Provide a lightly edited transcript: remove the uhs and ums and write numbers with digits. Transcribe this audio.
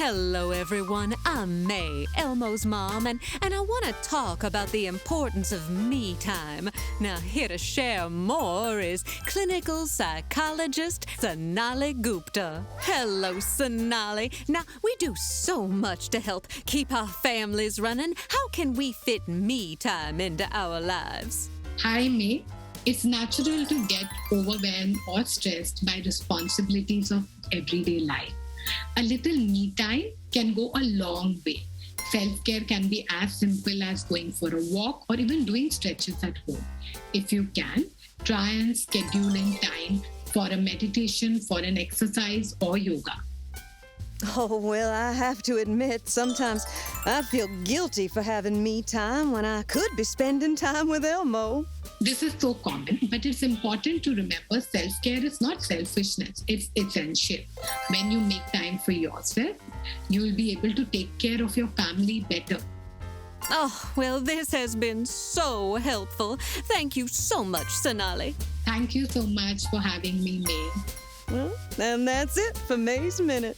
Hello, everyone. I'm May, Elmo's mom, and I want to talk about the importance of me time. Now, here to share more is clinical psychologist Sonali Gupta. Hello, Sonali. Now, we do so much to help keep our families running. How can we fit me time into our lives? Hi, May. It's natural to get overwhelmed or stressed by responsibilities of everyday life. A little me time can go a long way. Self-care can be as simple as going for a walk or even doing stretches at home. If you can, try and schedule in time for a meditation, for an exercise or yoga. Oh, well, I have to admit, sometimes I feel guilty for having me time when I could be spending time with Elmo. This is so common, but it's important to remember self-care is not selfishness, it's essential. When you make time for yourself, you will be able to take care of your family better. Oh, well, this has been so helpful. Thank you so much, Sonali. Thank you so much for having me, May. Well, and that's it for May's Minute.